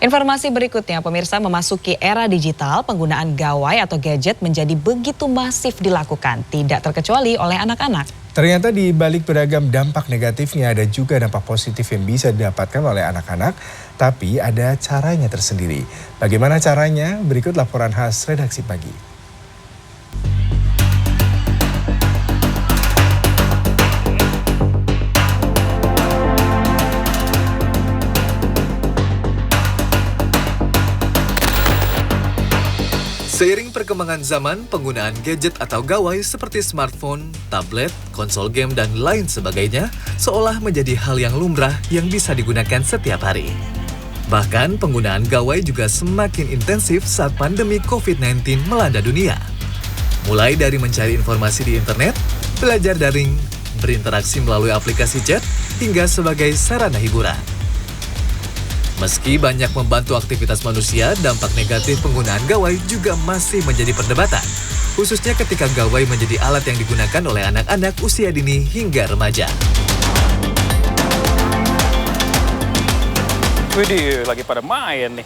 Informasi berikutnya, pemirsa, memasuki era digital, penggunaan gawai atau gadget menjadi begitu masif dilakukan, tidak terkecuali oleh anak-anak. Ternyata di balik beragam dampak negatifnya ada juga dampak positif yang bisa didapatkan oleh anak-anak, tapi ada caranya tersendiri. Bagaimana caranya? Berikut laporan khas Redaksi Pagi. Seiring perkembangan zaman, penggunaan gadget atau gawai seperti smartphone, tablet, konsol game, dan lain sebagainya seolah menjadi hal yang lumrah yang bisa digunakan setiap hari. Bahkan penggunaan gawai juga semakin intensif saat pandemi COVID-19 melanda dunia. Mulai dari mencari informasi di internet, belajar daring, berinteraksi melalui aplikasi chat, hingga sebagai sarana hiburan. Meski banyak membantu aktivitas manusia, dampak negatif penggunaan gawai juga masih menjadi perdebatan. Khususnya ketika gawai menjadi alat yang digunakan oleh anak-anak usia dini hingga remaja. Widih, lagi pada main nih.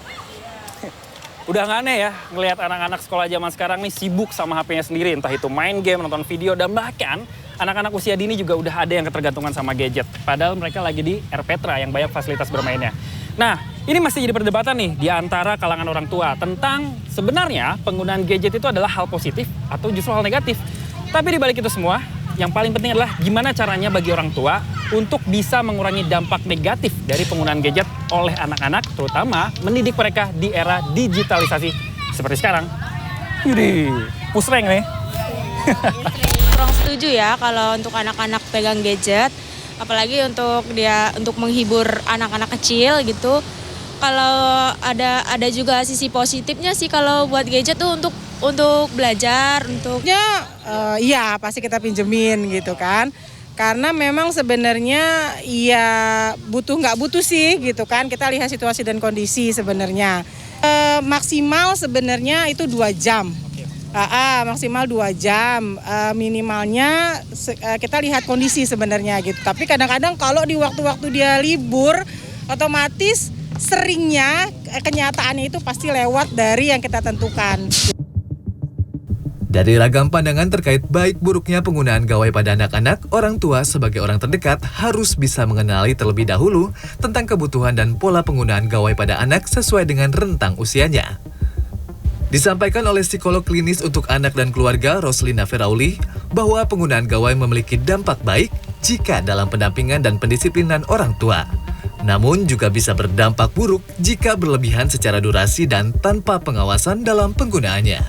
Udah nggak aneh ya, ngelihat anak-anak sekolah zaman sekarang nih sibuk sama HP-nya sendiri. Entah itu main game, nonton video, dan bahkan anak-anak usia dini juga udah ada yang ketergantungan sama gadget. Padahal mereka lagi di RPtra yang banyak fasilitas bermainnya. Nah, ini masih jadi perdebatan nih di antara kalangan orang tua tentang sebenarnya penggunaan gadget itu adalah hal positif atau justru hal negatif. Tapi di balik itu semua, yang paling penting adalah gimana caranya bagi orang tua untuk bisa mengurangi dampak negatif dari penggunaan gadget oleh anak-anak, terutama mendidik mereka di era digitalisasi seperti sekarang. Yudi, pusreng nih. Kurang setuju ya kalau untuk anak-anak pegang gadget, apalagi untuk menghibur anak-anak kecil gitu. Kalau ada juga sisi positifnya sih kalau buat gadget tuh untuk belajar, iya pasti kita pinjemin gitu kan. Karena memang sebenarnya ya nggak butuh sih gitu kan. Kita lihat situasi dan kondisi sebenarnya. Maksimal sebenarnya itu 2 jam. Maksimal 2 jam, minimalnya kita lihat kondisi sebenarnya gitu. Tapi kadang-kadang kalau di waktu-waktu dia libur, otomatis seringnya kenyataannya itu pasti lewat dari yang kita tentukan. Dari ragam pandangan terkait baik buruknya penggunaan gawai pada anak-anak, orang tua sebagai orang terdekat harus bisa mengenali terlebih dahulu tentang kebutuhan dan pola penggunaan gawai pada anak sesuai dengan rentang usianya. Disampaikan oleh psikolog klinis untuk anak dan keluarga Roslina Ferauli bahwa penggunaan gawai memiliki dampak baik jika dalam pendampingan dan pendisiplinan orang tua. Namun juga bisa berdampak buruk jika berlebihan secara durasi dan tanpa pengawasan dalam penggunaannya.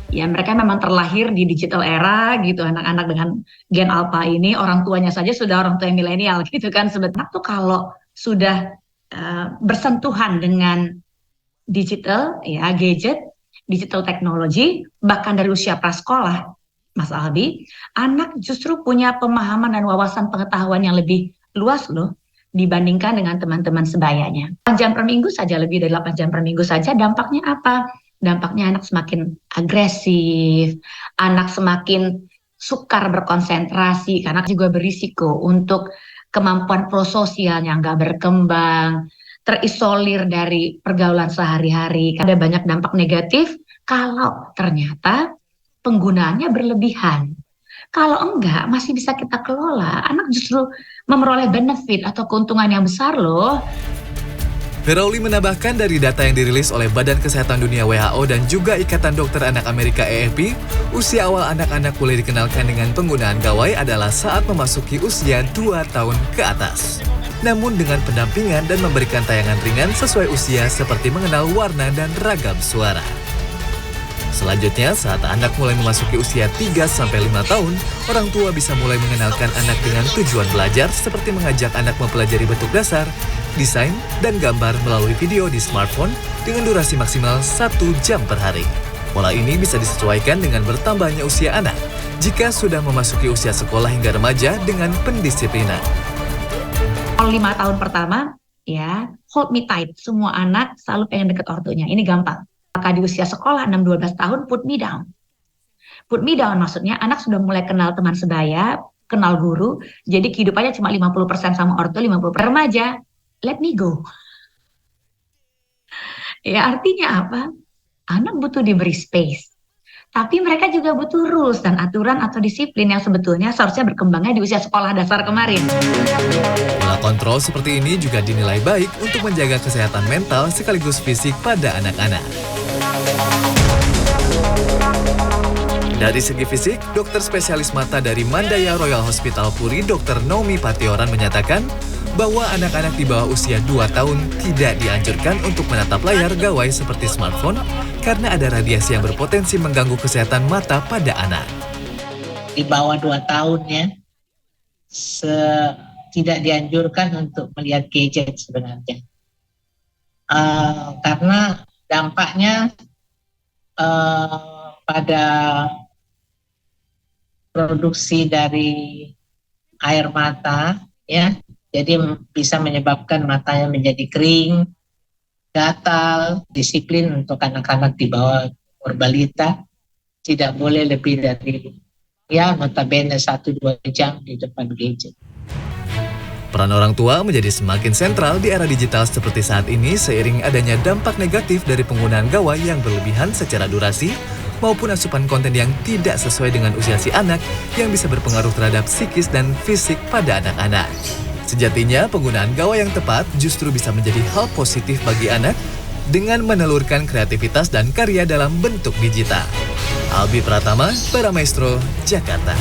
Ya, mereka memang terlahir di digital era gitu, anak-anak dengan gen alpha ini, orang tuanya saja sudah orang tua yang milenial gitu kan. Sebenarnya tuh kalau sudah bersentuhan dengan digital, ya gadget, digital teknologi, bahkan dari usia prasekolah, Mas Albi, anak justru punya pemahaman dan wawasan pengetahuan yang lebih luas loh dibandingkan dengan teman-teman sebayanya. 8 jam per minggu saja, lebih dari 8 jam per minggu saja, dampaknya apa? Dampaknya anak semakin agresif, anak semakin sukar berkonsentrasi, karena juga berisiko untuk kemampuan prososial yang nggak berkembang, terisolir dari pergaulan sehari-hari. Ada banyak dampak negatif kalau ternyata penggunaannya berlebihan. Kalau enggak, masih bisa kita kelola. Anak justru memperoleh benefit atau keuntungan yang besar loh. Ferauli menambahkan dari data yang dirilis oleh Badan Kesehatan Dunia WHO dan juga Ikatan Dokter Anak Amerika AAP, usia awal anak-anak mulai dikenalkan dengan penggunaan gawai adalah saat memasuki usia 2 tahun ke atas. Namun dengan pendampingan dan memberikan tayangan ringan sesuai usia seperti mengenal warna dan ragam suara. Selanjutnya, saat anak mulai memasuki usia 3-5 tahun, orang tua bisa mulai mengenalkan anak dengan tujuan belajar seperti mengajak anak mempelajari bentuk dasar, desain, dan gambar melalui video di smartphone dengan durasi maksimal 1 jam per hari. Pola ini bisa disesuaikan dengan bertambahnya usia anak jika sudah memasuki usia sekolah hingga remaja dengan pendisiplinan. 5 tahun pertama, ya, hold me tight. Semua anak selalu pengen deket ortunya. Ini gampang. Maka di usia sekolah 6-12 tahun, put me down. Put me down maksudnya anak sudah mulai kenal teman sebaya, kenal guru. Jadi kehidupannya cuma 50% sama ortu, 50% remaja. Let me go. Ya artinya apa? Anak butuh diberi space. Tapi mereka juga butuh rules dan aturan atau disiplin yang sebetulnya seharusnya berkembangnya di usia sekolah dasar kemarin. Pola kontrol seperti ini juga dinilai baik untuk menjaga kesehatan mental sekaligus fisik pada anak-anak. Dari segi fisik, dokter spesialis mata dari Mandaya Royal Hospital Puri, Dr. Naomi Patioran menyatakan bahwa anak-anak di bawah usia 2 tahun tidak dianjurkan untuk menatap layar gawai seperti smartphone karena ada radiasi yang berpotensi mengganggu kesehatan mata pada anak. Di bawah 2 tahun ya, tidak dianjurkan untuk melihat gadget sebenarnya. Karena dampaknya pada produksi dari air mata, ya, jadi bisa menyebabkan matanya menjadi kering, gatal. Disiplin untuk anak-anak di bawah umur balita tidak boleh lebih dari notabene 1-2 jam di depan gadget. Peran orang tua menjadi semakin sentral di era digital seperti saat ini seiring adanya dampak negatif dari penggunaan gawai yang berlebihan secara durasi maupun asupan konten yang tidak sesuai dengan usia si anak yang bisa berpengaruh terhadap psikis dan fisik pada anak-anak. Sejatinya penggunaan gawai yang tepat justru bisa menjadi hal positif bagi anak dengan menelurkan kreativitas dan karya dalam bentuk digital. Albi Pratama, Para Maestro, Jakarta.